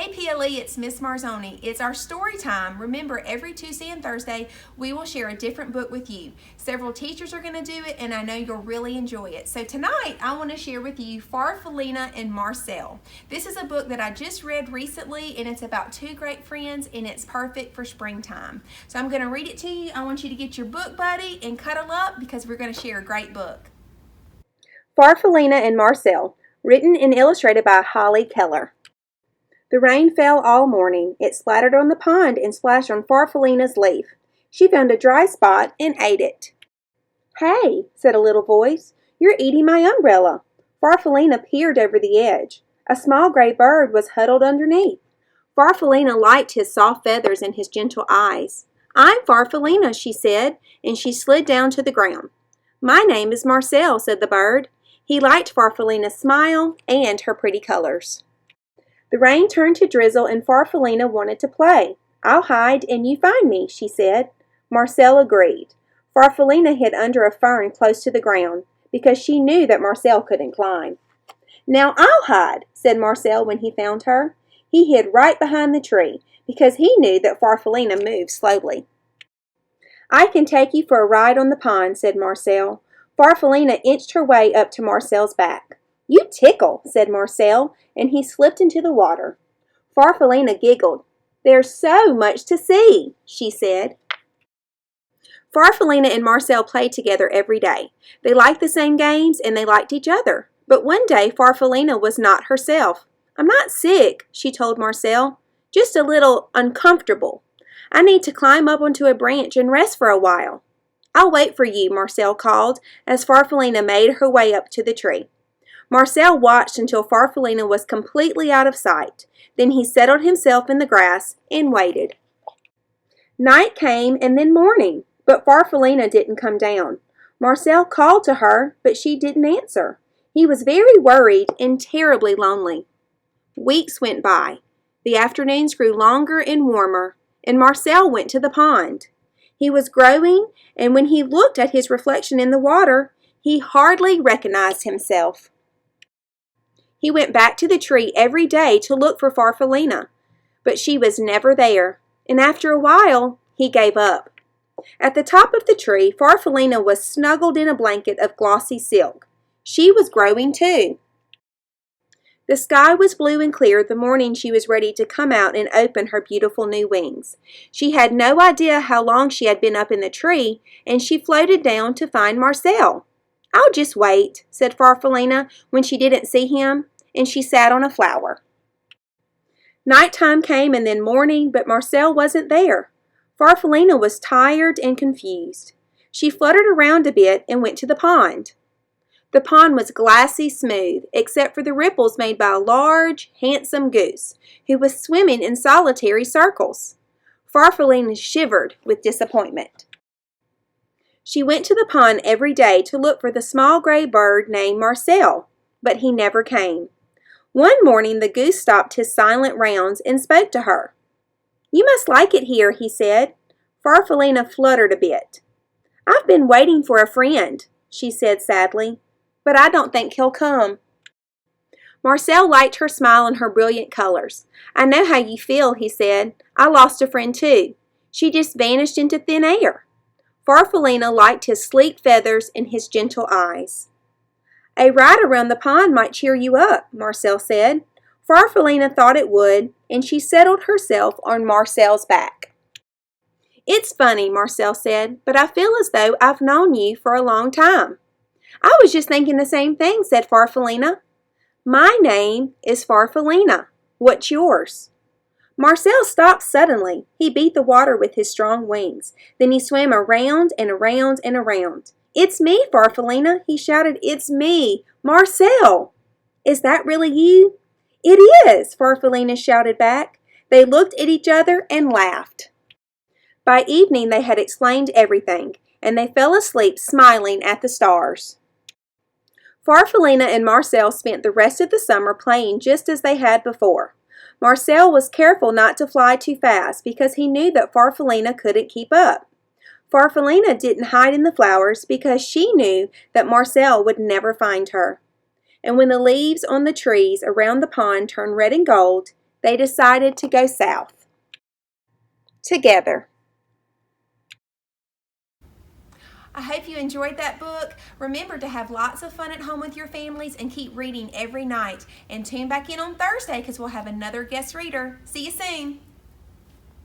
Hey PLE, it's Miss Marzoni. It's our story time. Remember, every Tuesday and Thursday, we will share a different book with you. Several teachers are going to do it, and I know you'll really enjoy it. So tonight, I want to share with you Farfallina and Marcel. This is a book that I just read recently, and it's about two great friends, and it's perfect for springtime. So I'm going to read it to you. I want you to get your book buddy and cuddle up because we're going to share a great book. Farfallina and Marcel, written and illustrated by Keller. The rain fell all morning. It splattered on the pond and splashed on Farfallina's leaf. She found a dry spot and ate it. "Hey," said a little voice, "you're eating my umbrella." Farfallina peered over the edge. A small gray bird was huddled underneath. Farfallina liked his soft feathers and his gentle eyes. "I'm Farfallina," she said, and she slid down to the ground. "My name is Marcel," said the bird. He liked Farfallina's smile and her pretty colors. The rain turned to drizzle and Farfallina wanted to play. "I'll hide and you find me," she said. Marcel agreed. Farfallina hid under a fern close to the ground because she knew that Marcel couldn't climb. "Now I'll hide," said Marcel when he found her. He hid right behind the tree because he knew that Farfallina moved slowly. "I can take you for a ride on the pond," said Marcel. Farfallina inched her way up to Marcel's back. "You tickle," said Marcel, and he slipped into the water. Farfallina giggled. "There's so much to see," she said. Farfallina and Marcel played together every day. They liked the same games and they liked each other. But one day Farfallina was not herself. "I'm not sick," she told Marcel. "Just a little uncomfortable. I need to climb up onto a branch and rest for a while." "I'll wait for you," Marcel called as Farfallina made her way up to the tree. Marcel watched until Farfallina was completely out of sight. Then he settled himself in the grass and waited. Night came and then morning, but Farfallina didn't come down. Marcel called to her, but she didn't answer. He was very worried and terribly lonely. Weeks went by. The afternoons grew longer and warmer, and Marcel went to the pond. He was growing, and when he looked at his reflection in the water, he hardly recognized himself. He went back to the tree every day to look for Farfallina, but she was never there, and after a while, he gave up. At the top of the tree, Farfallina was snuggled in a blanket of glossy silk. She was growing too. The sky was blue and clear the morning she was ready to come out and open her beautiful new wings. She had no idea how long she had been up in the tree, and she floated down to find Marcel. "I'll just wait," said Farfallina when she didn't see him, and she sat on a flower. Nighttime came and then morning, but Marcel wasn't there. Farfallina was tired and confused. She fluttered around a bit and went to the pond. The pond was glassy smooth, except for the ripples made by a large, handsome goose, who was swimming in solitary circles. Farfallina shivered with disappointment. She went to the pond every day to look for the small gray bird named Marcel, but he never came. One morning the goose stopped his silent rounds and spoke to her. "You must like it here," he said. Farfallina fluttered a bit. "I've been waiting for a friend," she said sadly, "but I don't think he'll come." Marcel liked her smile and her brilliant colors. "I know how you feel," he said. "I lost a friend too. She just vanished into thin air." Farfallina liked his sleek feathers and his gentle eyes. "A ride around the pond might cheer you up," Marcel said. Farfallina thought it would, and she settled herself on Marcel's back. "It's funny," Marcel said, "but I feel as though I've known you for a long time." "I was just thinking the same thing," said Farfallina. "My name is Farfallina. What's yours?" Marcel stopped suddenly. He beat the water with his strong wings. Then he swam around and around and around. "It's me, Farfallina," he shouted. "It's me, Marcel." "Is that really you?" "It is," Farfallina shouted back. They looked at each other and laughed. By evening they had explained everything, and they fell asleep smiling at the stars. Farfallina and Marcel spent the rest of the summer playing just as they had before. Marcel was careful not to fly too fast because he knew that Farfallina couldn't keep up. Farfallina didn't hide in the flowers because she knew that Marcel would never find her. And when the leaves on the trees around the pond turned red and gold, They decided to go south together. I hope you enjoyed that book. Remember to have lots of fun at home with your families and keep reading every night. And tune back in on Thursday because we'll have another guest reader. See you soon.